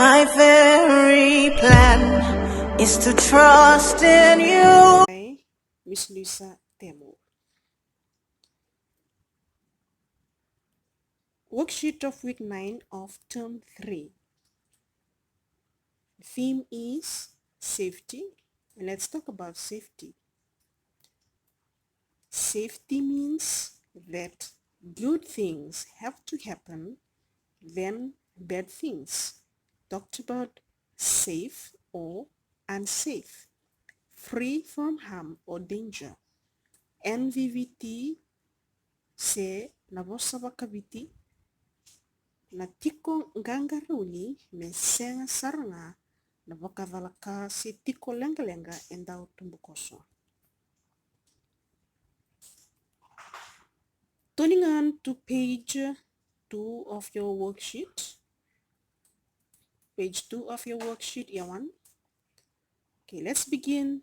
My very plan is to trust in you. By Miss Lisa Temo. Worksheet of week 9 of term 3. The theme is safety. And let's talk about safety. Safety means that good things have to happen, then bad things. Talked about safe or unsafe, free from harm or danger. NVVT se navosa vakaviti na tiko ngangaruni me senga saranga na vakavalaka si tiko lenga-lenga endau tumbukoso. Turning on to page 2 of your worksheet. Page 2 of your worksheet, Yawan. Okay, let's begin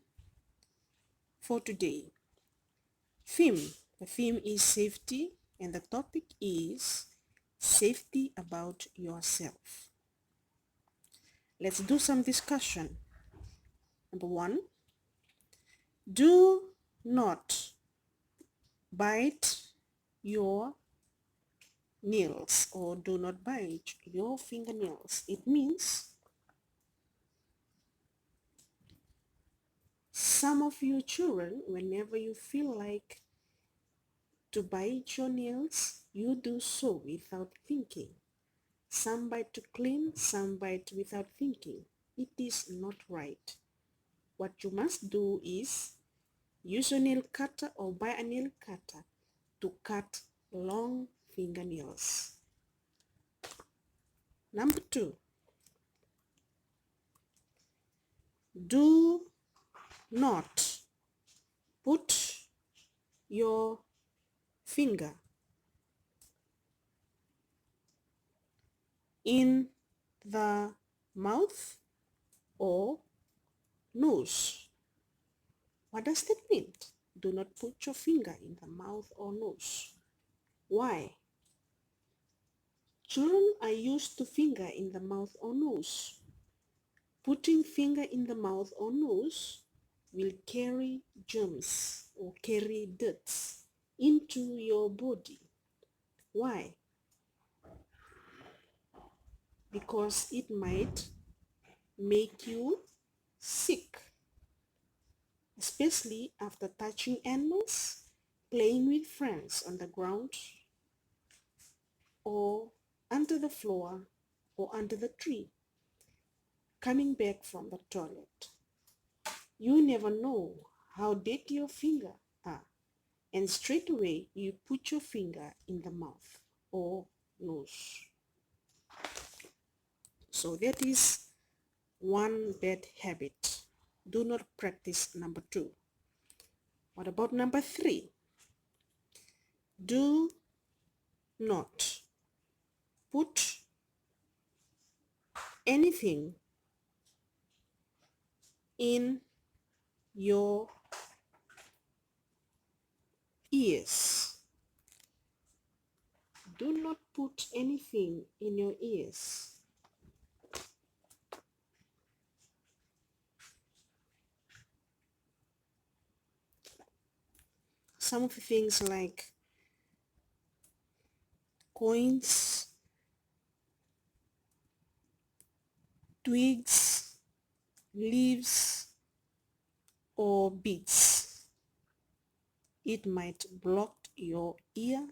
for today. Theme. The theme is safety and the topic is safety about yourself. Let's do some discussion. Number 1, do not bite your nails or do not bite your fingernails. It means some of you children, whenever you feel like to bite your nails, you do so without thinking. Some bite to clean, some bite without thinking. It is not right. What you must do is use a nail cutter or buy a nail cutter to cut long fingernails. Number 2, do not put your finger in the mouth or nose. What does that mean? Do not put your finger in the mouth or nose. Why? Children are used to finger in the mouth or nose. Putting finger in the mouth or nose will carry germs or carry dirt into your body. Why? Because it might make you sick, especially after touching animals, playing with friends on the ground, or under the floor, or under the tree, coming back from the toilet. You never know how dirty your finger are, and straight away you put your finger in the mouth or nose. So that is one bad habit. Do not practice number 2. What about number 3? Do not put anything in your ears. Do not put anything in your ears. Some of the things like coins, twigs, leaves, or beads. It might block your ear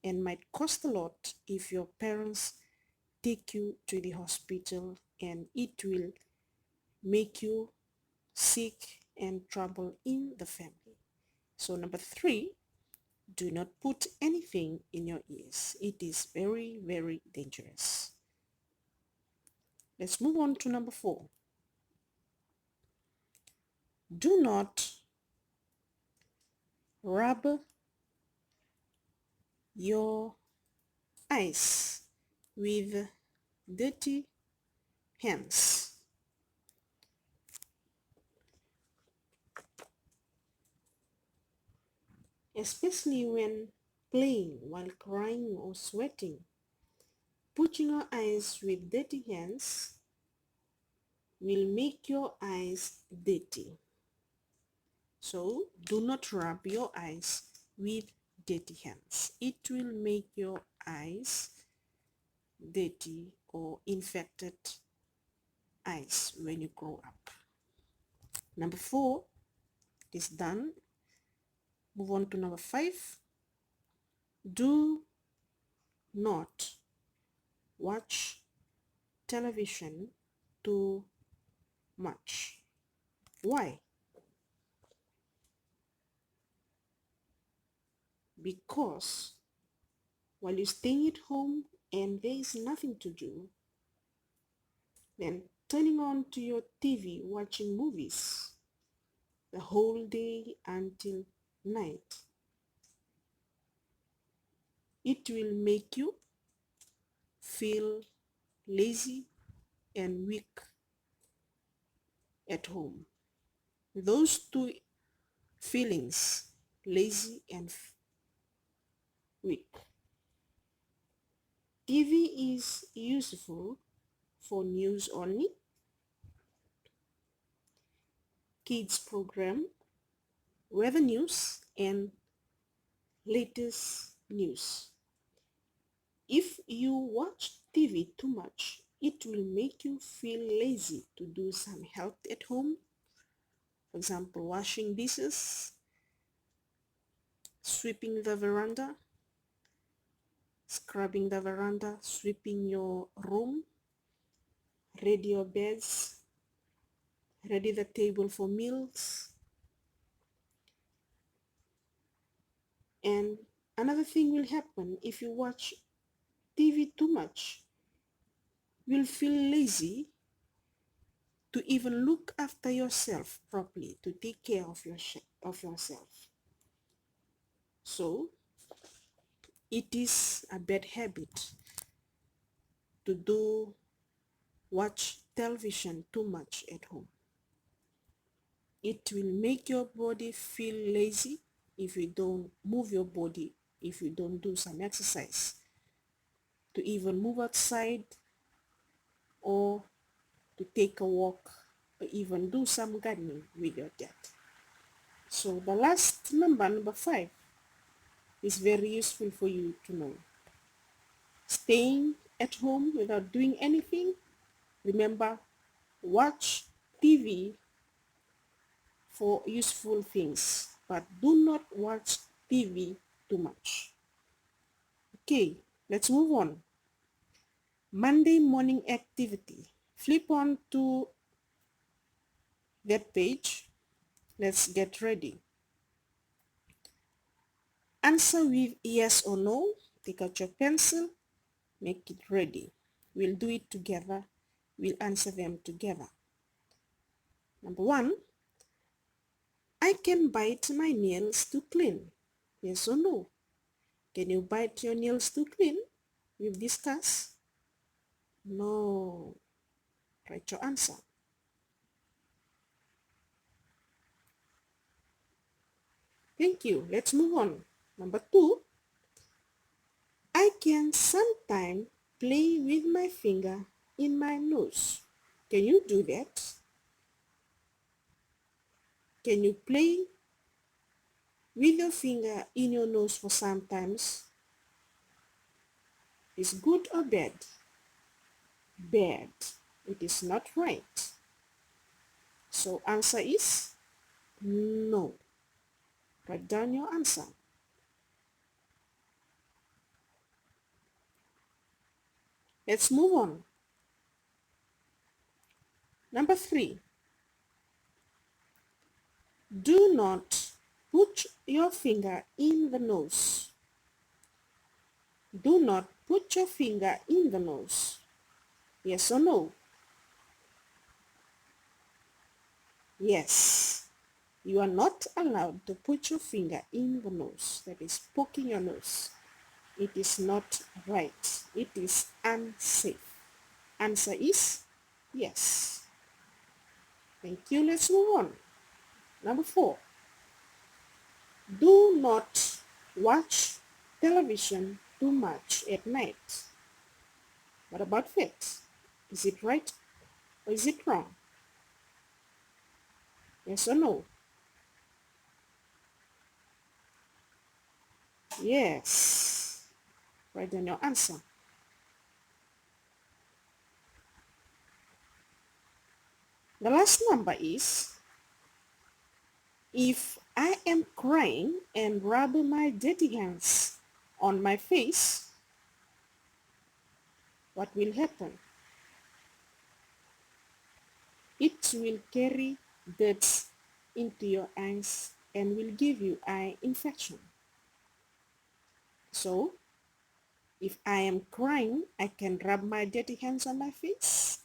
and might cost a lot if your parents take you to the hospital, and it will make you sick and trouble in the family. So number 3, do not put anything in your ears. It is very, very dangerous. Let's move on to number 4. Do not rub your eyes with dirty hands. Especially when playing, while crying or sweating. Putting your eyes with dirty hands will make your eyes dirty. So do not rub your eyes with dirty hands. It will make your eyes dirty or infected eyes when you grow up. Number 4 is done. Move on to number 5. Do not watch television too much. Why? Because while you're staying at home and there is nothing to do, then turning on to your TV, watching movies the whole day until night, it will make you feel lazy and weak at home. Those two feelings, lazy and weak. TV is useful for news only, kids program, weather news, and latest news. If you watch TV too much, it will make you feel lazy to do some help at home. For example, washing dishes, sweeping the veranda, scrubbing the veranda, sweeping your room, ready your beds, ready the table for meals. And another thing will happen if you watch TV too much. You'll feel lazy to even look after yourself properly, to take care of yourself. So it is a bad habit to watch television too much at home. It will make your body feel lazy if you don't move your body, if you don't do some exercise, to even move outside or to take a walk or even do some gardening with your dad. So the last number 5, is very useful for you to know. Staying at home without doing anything, remember, watch TV for useful things, but do not watch TV too much. Okay, let's move on. Monday morning activity. Flip on to that page. Let's get ready. Answer with yes or no. Take out your pencil. Make it ready. We'll do it together. We'll answer them together. Number 1. I can bite my nails to clean. Yes or no? Can you bite your nails to clean? We've discussed. No. Write your answer. Thank you. Let's move on. Number 2. I can sometimes play with my finger in my nose. Can you do that? Can you play with your finger in your nose for sometimes? Is good or bad? Bad. It is not right. So answer is no. Write down your answer. Let's move on. Number 3. Do not put your finger in the nose. Do not put your finger in the nose. Yes or no? Yes. You are not allowed to put your finger in the nose. That is poking your nose. It is not right. It is unsafe. Answer is yes. Thank you. Let's move on. Number 4. Do not watch television too much at night. What about that? Is it right or is it wrong? Yes or no? Yes. Write down your answer. The last number is, if I am crying and rubbing my dirty hands on my face, what will happen? It will carry dirt into your eyes and will give you eye infection. So, if I am crying, I can rub my dirty hands on my face.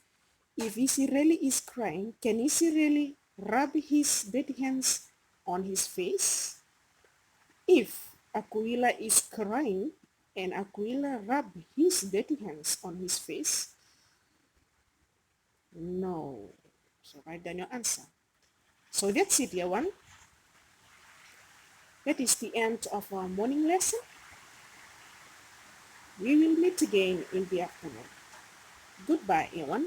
If he really is crying, can he really rub his dirty hands on his face? If Aquila is crying and Aquila rub his dirty hands on his face, no. So write down your answer. So that's it, dear one. That is the end of our morning lesson. We will meet again in the afternoon. Goodbye, everyone.